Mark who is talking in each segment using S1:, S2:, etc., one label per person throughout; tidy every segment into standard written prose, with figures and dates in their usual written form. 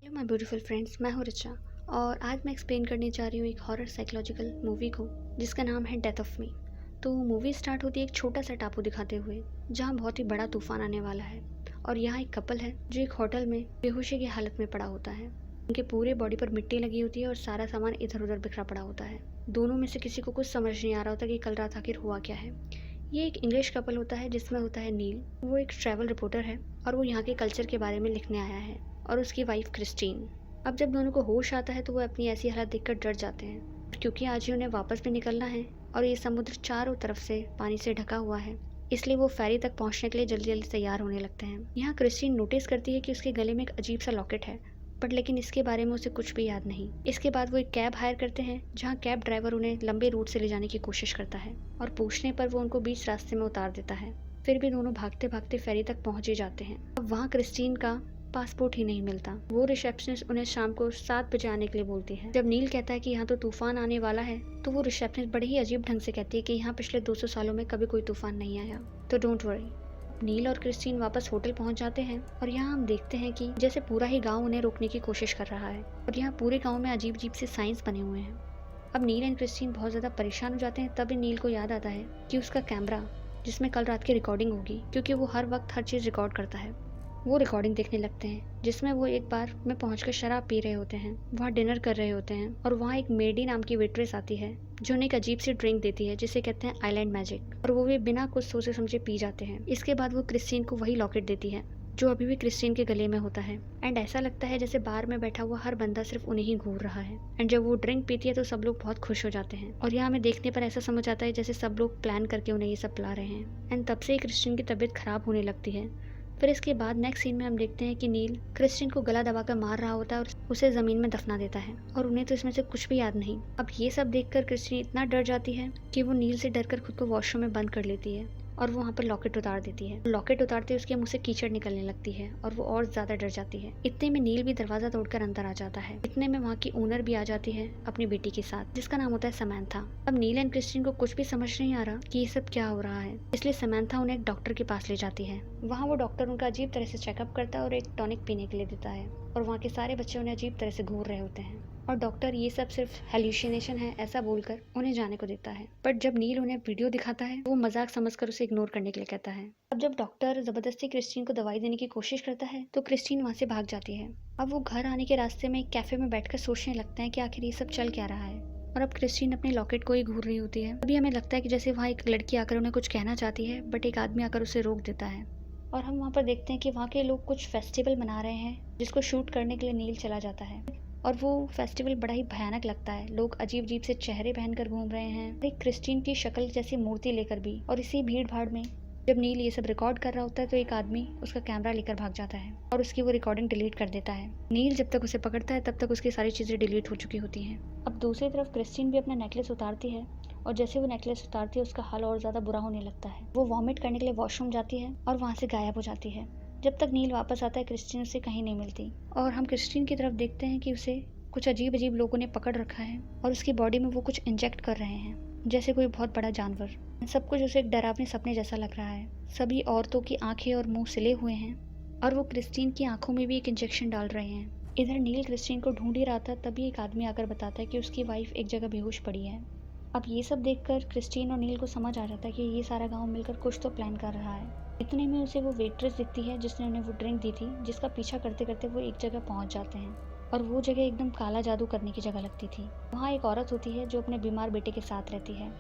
S1: Hello my beautiful friends, मैं हूँ रिचा। और आज मैं एक्सप्लेन करने जा रही हूँ एक हॉरर साइकोलॉजिकल मूवी को जिसका नाम है डेथ ऑफ मी। तो मूवी स्टार्ट होती है एक छोटा सा टापू दिखाते हुए जहाँ बहुत ही बड़ा तूफान आने वाला है। और यहाँ एक कपल है जो एक होटल में बेहोशी की हालत में पड़ा होता है। उनके पूरे बॉडी पर मिट्टी लगी होती है और सारा सामान इधर उधर बिखरा पड़ा होता है। दोनों में से किसी को कुछ समझ नहीं आ रहा होता कि कल रात आखिर हुआ क्या है। ये एक इंग्लिश कपल होता है जिसमें होता है नील। वो एक ट्रैवल रिपोर्टर है और वो यहाँ के कल्चर के बारे में लिखने आया है, और उसकी वाइफ क्रिस्टीन। अब जब दोनों को होश आता है तो वो अपनी ऐसी हालत देखकर डर जाते हैं, क्योंकि आज ही उन्हें वापस भी निकलना है और ये समुद्र चारों तरफ से पानी से ढका हुआ है। इसलिए वो फेरी तक पहुंचने के लिए जल्दी जल्दी तैयार होने लगते हैं। यहाँ क्रिस्टीन नोटिस करती है कि उसके गले में एक अजीब सा लॉकेट है, बट लेकिन इसके बारे में उसे कुछ भी याद नहीं। इसके बाद वो एक कैब हायर करते हैं जहाँ कैब ड्राइवर उन्हें लंबे रूट से ले जाने की कोशिश करता है, और पूछने पर वो उनको बीच रास्ते में उतार देता है। फिर भी दोनों भागते भागते फेरी तक पहुंच ही जाते हैं। अब वहाँ क्रिस्टीन का पासपोर्ट ही नहीं मिलता। वो रिसेप्शनिस्ट उन्हें शाम को 7 बजे आने के लिए बोलती है। जब नील कहता है कि यहाँ तो तूफान आने वाला है, तो वो रिसेप्शनिस्ट बड़े ही अजीब ढंग से कहती है कि यहाँ पिछले 200 सालों में कभी कोई तूफान नहीं आया, तो डोंट वरी। नील और क्रिस्टीन वापस होटल पहुंच जाते हैं और यहाँ हम देखते हैं कि जैसे पूरा ही गांव उन्हें रोकने की कोशिश कर रहा है, और यहाँ पूरे गांव में अजीब अजीब से साइंस बने हुए हैं। अब नील एंड क्रिस्टीन बहुत ज़्यादा परेशान हो जाते हैं। तभी नील को याद आता है कि उसका कैमरा जिसमें कल रात की रिकॉर्डिंग होगी, क्योंकि वो हर वक्त हर चीज़ रिकॉर्ड करता है। वो रिकॉर्डिंग देखने लगते हैं जिसमें वो एक बार में पहुंचकर शराब पी रहे होते हैं, वहाँ डिनर कर रहे होते हैं, और वहाँ एक मेडी नाम की वेट्रेस आती है जो उन्हें एक अजीब सी ड्रिंक देती है जिसे कहते हैं आइलैंड मैजिक, और वो भी बिना कुछ सोचे समझे पी जाते हैं। इसके बाद वो क्रिस्टीन को वही लॉकेट देती है जो अभी भी क्रिस्टीन के गले में होता है। एंड ऐसा लगता है जैसे बार में बैठा हुआ हर बंदा सिर्फ उन्हें ही घूर रहा है। एंड जब वो ड्रिंक पीती है तो सब लोग बहुत खुश हो जाते हैं, और यहाँ हमें देखने पर ऐसा समझ आता है जैसे सब लोग प्लान करके उन्हें ये सब पिला रहे हैं। एंड तब से ही क्रिस्टीन की तबीयत खराब होने लगती है। फिर इसके बाद नेक्स्ट सीन में हम देखते हैं कि नील क्रिस्टीन को गला दबाकर मार रहा होता है और उसे जमीन में दफना देता है, और उन्हें तो इसमें से कुछ भी याद नहीं। अब ये सब देखकर क्रिस्टीन इतना डर जाती है कि वो नील से डरकर खुद को वॉशरूम में बंद कर लेती है, और वो वहाँ पर लॉकेट उतार देती है। लॉकेट उतारते उसके मुंह से कीचड़ निकलने लगती है और वो और ज्यादा डर जाती है। इतने में नील भी दरवाजा तोड़कर अंदर आ जाता है। इतने में वहाँ की ओनर भी आ जाती है अपनी बेटी के साथ, जिसका नाम होता है समैंथा। अब नील एंड क्रिस्टीन को कुछ भी समझ नहीं आ रहा कि ये सब क्या हो रहा है, इसलिए समैंथा उन्हें एक डॉक्टर के पास ले जाती है। वहाँ वो डॉक्टर उनका अजीब तरह से चेकअप करता है और एक टॉनिक पीने के लिए देता है, और वहाँ के सारे बच्चे उन्हें अजीब तरह से घूर रहे होते हैं, और डॉक्टर ये सब सिर्फ हेल्यूसिनेशन है ऐसा बोलकर उन्हें जाने को देता है। बट जब नील उन्हें वीडियो दिखाता है वो मजाक समझकर उसे इग्नोर करने के लिए कहता है। अब जब डॉक्टर जबरदस्ती क्रिस्टीन को दवाई देने की कोशिश करता है तो क्रिस्टीन वहाँ से भाग जाती है। अब वो घर आने के रास्ते में एक कैफे में बैठकर सोचने लगते हैं कि आखिर ये सब चल क्या रहा है, और अब क्रिस्टीन अपने लॉकेट को ही घूर रही होती है। अभी हमें लगता है कि जैसे वहाँ एक लड़की आकर उन्हें कुछ कहना चाहती है, बट एक आदमी आकर उसे रोक देता है, और हम वहाँ पर देखते हैं कि वहाँ के लोग कुछ फेस्टिवल मना रहे हैं जिसको शूट करने के लिए नील चला जाता है। और वो फेस्टिवल बड़ा ही भयानक लगता है। लोग अजीब अजीब से चेहरे पहनकर घूम रहे हैं, एक क्रिस्टीन की शक्ल जैसी मूर्ति लेकर भी। और इसी भीड़ भाड़ में जब नील ये सब रिकॉर्ड कर रहा होता है तो एक आदमी उसका कैमरा लेकर भाग जाता है और उसकी वो रिकॉर्डिंग डिलीट कर देता है। नील जब तक उसे पकड़ता है तब तक उसकी सारी चीजें डिलीट हो चुकी होती हैं। अब दूसरी तरफ क्रिस्टीन भी अपना नेकलेस उतारती है, और जैसे वो नेकलेस उतारती है उसका हाल और ज्यादा बुरा होने लगता है। वो वॉमिट करने के लिए वॉशरूम जाती है और वहाँ से गायब हो जाती है। जब तक नील वापस आता है क्रिस्टीन उसे कहीं नहीं मिलती, और हम क्रिस्टीन की तरफ देखते हैं कि उसे कुछ अजीब अजीब लोगों ने पकड़ रखा है और उसकी बॉडी में वो कुछ इंजेक्ट कर रहे हैं जैसे कोई बहुत बड़ा जानवर। सब कुछ उसे एक डरावने सपने जैसा लग रहा है। सभी औरतों की आंखें और मुंह सिले हुए हैं, और वो क्रिस्टीन की आंखों में भी एक इंजेक्शन डाल रहे हैं। इधर नील क्रिस्टीन को ढूंढ ही रहा था, तभी एक आदमी आकर बताता है कि उसकी वाइफ एक जगह बेहोश पड़ी है। अब ये सब देखकर क्रिस्टीन और नील को समझ आ जाता है कि ये सारा गाँव मिलकर कुछ तो प्लान कर रहा है। इतने में उसे वो वेट्रेस दिखती है जिसने उन्हें वो ड्रिंक दी थी, जिसका पीछा करते करते वो एक जगह पहुंच जाते हैं, और वो जगह एकदम काला जादू करने की जगह लगती थी। वहाँ एक औरत होती है जो अपने बीमार बेटे के साथ रहती है।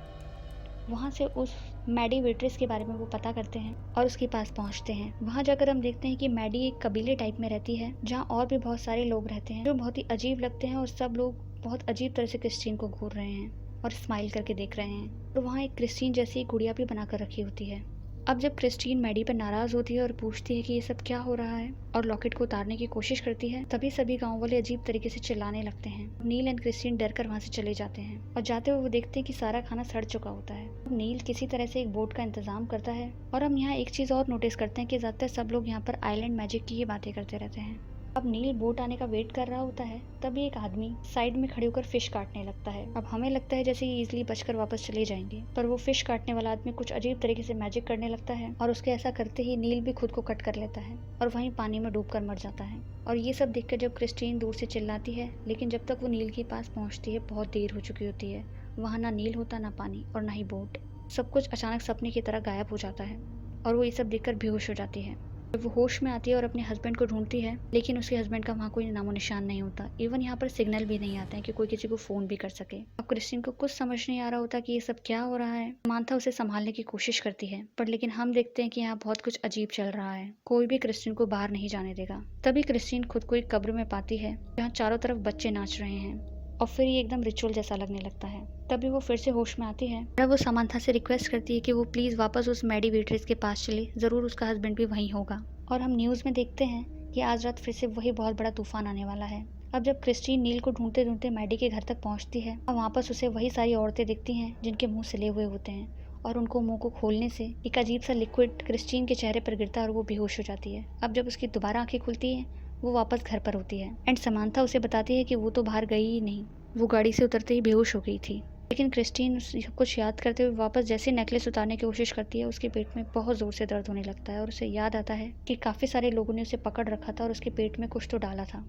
S1: वहाँ से उस मैडी वेट्रेस के बारे में वो पता करते हैं और उसके पास पहुँचते हैं। वहाँ जाकर हम देखते हैं कि मैडी एक कबीले टाइप में रहती है जहाँ और भी बहुत सारे लोग रहते हैं जो बहुत ही अजीब लगते हैं, और सब लोग बहुत अजीब तरह से क्रिस्टीन को घूर रहे हैं और स्माइल करके देख रहे हैं। और वहाँ एक क्रिस्टीन जैसी गुड़िया भी बनाकर रखी होती है। अब जब क्रिस्टीन मैडी पर नाराज होती है और पूछती है कि ये सब क्या हो रहा है और लॉकेट को उतारने की कोशिश करती है, तभी सभी गांव वाले अजीब तरीके से चिल्लाने लगते हैं। नील एंड क्रिस्टीन डरकर वहां से चले जाते हैं, और जाते हुए वो देखते हैं कि सारा खाना सड़ चुका होता है। नील किसी तरह से एक बोट का इंतजाम करता है, और हम यहाँ एक चीज और नोटिस करते हैं कि ज्यादातर सब लोग यहाँ पर आइलैंड मैजिक की ही बातें करते रहते हैं। अब नील बोट आने का वेट कर रहा होता है, तभी एक आदमी साइड में खड़े होकर फिश काटने लगता है। अब हमें लगता है जैसे ये इजिली बचकर वापस चले जाएंगे, पर वो फिश काटने वाला आदमी कुछ अजीब तरीके से मैजिक करने लगता है और उसके ऐसा करते ही नील भी खुद को कट कर लेता है और वहीं पानी में डूबकर मर जाता है। और ये सब देखकर जब क्रिस्टीन दूर से चिल्लाती है, लेकिन जब तक वो नील के पास पहुंचती है बहुत देर हो चुकी होती है। वहाँ ना नील होता, ना पानी और ना ही बोट। सब कुछ अचानक सपने की तरह गायब हो जाता है और वो ये सब देखकर बेहोश हो जाती है। जब वो होश में आती है और अपने हस्बैंड को ढूंढती है, लेकिन उसके हस्बैंड का वहाँ कोई नामो निशान नहीं होता। इवन यहाँ पर सिग्नल भी नहीं आता है कि कोई किसी को फ़ोन भी कर सके। अब क्रिस्टीन को कुछ समझ नहीं आ रहा होता कि ये सब क्या हो रहा है। समांथा उसे संभालने की कोशिश करती है, पर लेकिन हम देखते हैं कि यहाँ बहुत कुछ अजीब चल रहा है। कोई भी क्रिस्टीन को बाहर नहीं जाने देगा। तभी क्रिस्टीन खुद को एक कब्र में पाती है जहाँ चारों तरफ बच्चे नाच रहे हैं और फिर ये एकदम रिचुअल जैसा लगने लगता है। तभी वो फिर से होश में आती है और वो समांथा से रिक्वेस्ट करती है कि वो प्लीज़ वापस उस मैडी वेट्रेस के पास चले, ज़रूर उसका हस्बैंड भी वहीं होगा। और हम न्यूज़ में देखते हैं कि आज रात फिर से वही बहुत बड़ा तूफान आने वाला है। अब जब क्रिस्टीन नील को ढूंढते ढूंढते मैडी के घर तक पहुंचती है और वापस उसे वही सारी औरतें दिखती हैं जिनके मुंह सिले हुए होते हैं और उनको मुंह को खोलने से एक अजीब सा लिक्विड क्रिस्टीन के चेहरे पर गिरता है और वो बेहोश हो जाती है। अब जब उसकी दोबारा आंखें खुलती हैं, वो वापस घर पर होती है एंड समांथा उसे बताती है कि वो तो बाहर गई ही नहीं, वो गाड़ी से उतरते ही बेहोश हो गई थी। लेकिन क्रिस्टीन कुछ याद करते हुए वापस जैसे नेकलेस उतारने की कोशिश करती है, उसके पेट में बहुत ज़ोर से दर्द होने लगता है और उसे याद आता है कि काफ़ी सारे लोगों ने उसे पकड़ रखा था और उसके पेट में कुछ तो डाला था,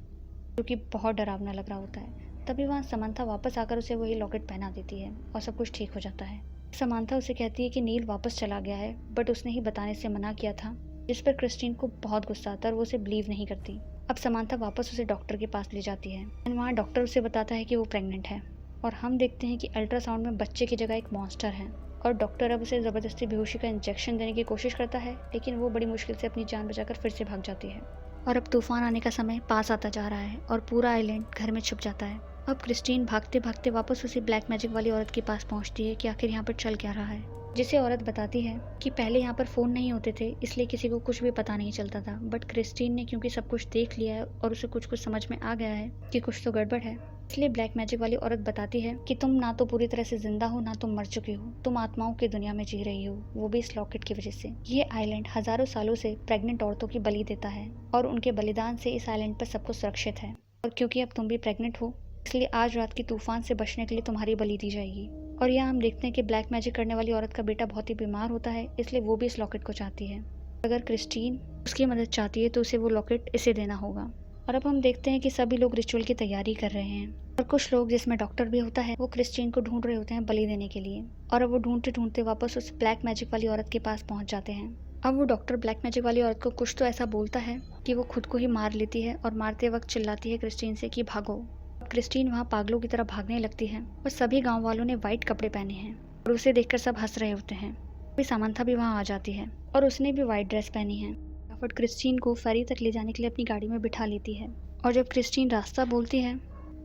S1: जो कि बहुत डरावना लग रहा होता है। तभी वहाँ समांथा वापस आकर उसे वही लॉकेट पहना देती है और सब कुछ ठीक हो जाता है। समांथा उसे कहती है कि नील वापस चला गया है, बट उसने ही बताने से मना किया था, जिस पर क्रिस्टीन को बहुत गुस्सा आता है और वो उसे बिलीव नहीं करती। अब समांथा वापस उसे डॉक्टर के पास ले जाती है एंड वहाँ डॉक्टर उसे बताता है कि वो प्रेग्नेंट है और हम देखते हैं कि अल्ट्रासाउंड में बच्चे की जगह एक मॉन्स्टर है और डॉक्टर अब उसे ज़बरदस्ती बेहोशी का इंजेक्शन देने की कोशिश करता है, लेकिन वो बड़ी मुश्किल से अपनी जान बचाकर फिर से भाग जाती है। और अब तूफान आने का समय पास आता जा रहा है और पूरा आइलैंड घर में छुप जाता है। अब क्रिस्टीन भागते भागते वापस उसी ब्लैक मैजिक वाली औरत के पास पहुंचती है कि आखिर यहाँ पर चल क्या रहा है, जिसे औरत बताती है कि पहले यहाँ पर फ़ोन नहीं होते थे, इसलिए किसी को कुछ भी पता नहीं चलता था, बट क्रिस्टीन ने क्योंकि सब कुछ देख लिया है और उसे कुछ कुछ समझ में आ गया है कि कुछ तो गड़बड़ है, इसलिए ब्लैक मैजिक वाली औरत बताती है कि तुम ना तो पूरी तरह से जिंदा हो, ना तुम मर चुके हो, तुम आत्माओं की दुनिया में जी रही हो, वो भी इस लॉकेट की वजह से। ये आइलैंड हजारों सालों से प्रेग्नेंट औरतों की बलि देता है और उनके बलिदान से इस आइलैंड पर सब कुछ सुरक्षित है, और क्योंकि अब तुम भी प्रेग्नेंट हो, इसलिए आज रात की तूफान से बचने के लिए तुम्हारी बलि दी जाएगी। और यहाँ हम देखते हैं कि ब्लैक मैजिक करने वाली औरत का बेटा बहुत ही बीमार होता है, इसलिए वो भी इस लॉकेट को चाहती है। अगर क्रिस्टीन उसकी मदद चाहती है तो उसे वो लॉकेट इसे देना होगा। और अब हम देखते हैं कि सभी लोग रिचुअल की तैयारी कर रहे हैं और कुछ लोग, जिसमें डॉक्टर भी होता है, वो क्रिस्टीन को ढूंढ रहे होते हैं बलि देने के लिए। और अब वो ढूंढते ढूंढते वापस उस ब्लैक मैजिक वाली औरत के पास पहुंच जाते हैं। अब वो डॉक्टर ब्लैक मैजिक वाली औरत को कुछ तो ऐसा बोलता है कि वो खुद को ही मार लेती है और मारते वक्त चिल्लाती है क्रिस्टीन से कि भागो। क्रिस्टीन वहाँ पागलों की तरह भागने लगती है और सभी गांव वालों ने वाइट कपड़े पहने हैं और उसे देखकर सब हंस रहे होते हैं। अभी समांथा भी वहाँ आ जाती है और उसने भी वाइट ड्रेस पहनी है। फटाफट क्रिस्टीन को फेरी तक ले जाने के लिए अपनी गाड़ी में बिठा लेती है और जब क्रिस्टीन रास्ता बोलती है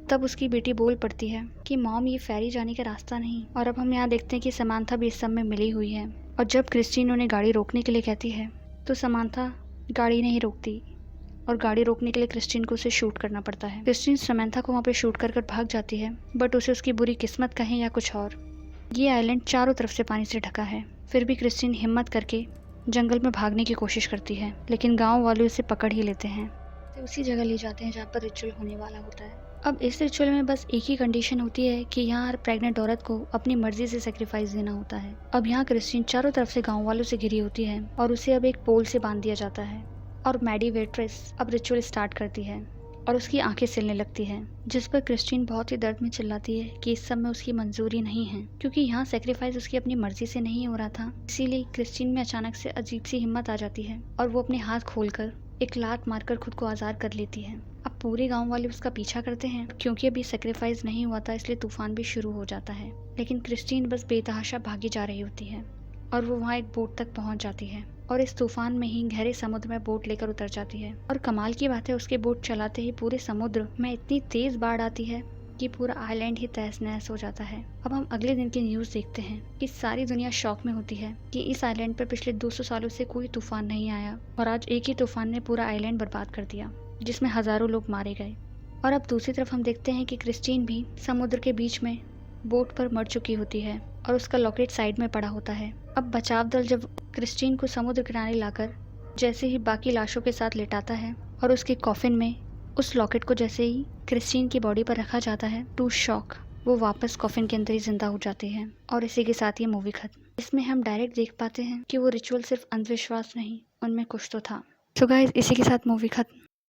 S1: तब उसकी बेटी बोल पड़ती है कि मॉम, ये फेरी जाने का रास्ता नहीं। और अब हम यहाँ देखते हैं कि समांथा भी इस सब में मिली हुई है और जब क्रिस्टीन उन्हें गाड़ी रोकने के लिए कहती है तो समांथा गाड़ी नहीं रोकती और गाड़ी रोकने के लिए क्रिस्टीन को उसे शूट करना पड़ता है। क्रिस्टीन समांथा को वहाँ पे शूट कर भाग जाती है, बट उसे उसकी बुरी किस्मत कहें या कुछ और, ये आइलैंड चारों तरफ से पानी से ढका है। फिर भी क्रिस्टीन हिम्मत करके जंगल में भागने की कोशिश करती है, लेकिन गाँव वाले उसे पकड़ ही लेते हैं, तो उसी जगह ले जाते हैं जहाँ पर रिचुअल होने वाला होता है। अब इस रिचुअल में बस एक ही कंडीशन होती है कि यहाँ हर प्रेग्नेंट औरत को अपनी मर्जी से सेक्रीफाइस देना होता है। अब यहाँ क्रिस्टीन चारों तरफ से गाँव वालों से घिरी होती है और उसे अब एक पोल से बांध दिया जाता है और मैडी वेट्रेस अब रिचुअल स्टार्ट करती है और उसकी आंखें सिलने लगती है, जिस पर क्रिस्टीन बहुत ही दर्द में चिल्लाती है कि इस सब में उसकी मंजूरी नहीं है, क्योंकि यहाँ सेक्रीफाइस उसकी अपनी मर्जी से नहीं हो रहा था। इसीलिए क्रिस्टीन में अचानक से अजीब सी हिम्मत आ जाती है और वो अपने हाथ खोलकर एक लात मारकर खुद को आज़ाद कर लेती है। अब पूरे गांव वाले उसका पीछा करते हैं, क्योंकि अभी सेक्रीफाइस नहीं हुआ था, इसलिए तूफान भी शुरू हो जाता है। लेकिन क्रिस्टीन बस बेतहाशा भागी जा रही होती है और वो वहाँ एक बोट तक पहुँच जाती है और इस तूफान में ही गहरे समुद्र में बोट लेकर उतर जाती है। और कमाल की बात है, उसके बोट चलाते ही पूरे समुद्र में इतनी तेज बाढ़ आती है कि पूरा आइलैंड ही तहस नहस हो जाता है। अब हम अगले दिन की न्यूज़ देखते हैं कि सारी दुनिया शॉक में होती है कि इस आइलैंड पर पिछले 200 सालों से कोई तूफान नहीं आया और आज एक ही तूफान ने पूरा आइलैंड बर्बाद कर दिया, जिसमें हजारों लोग मारे गए। और अब दूसरी तरफ हम देखते हैं कि क्रिस्टीन भी समुद्र के बीच में बोट पर मर चुकी होती है और उसका लॉकेट साइड में पड़ा होता है। अब बचाव दल जब क्रिस्टीन को समुद्र किनारे लाकर जैसे ही बाकी लाशों के साथ लेटाता है और उसके कॉफिन में उस लॉकेट को जैसे ही क्रिस्टीन की बॉडी पर रखा जाता है, टू शॉक वो वापस कॉफिन के अंदर ही जिंदा हो जाती है। और इसी के साथ ये मूवी खत्म। इसमें हम डायरेक्ट देख पाते हैं कि वो रिचुअल सिर्फ अंधविश्वास नहीं, उनमें कुछ तो था। सो गाइस, इसी के साथ मूवी खत्म।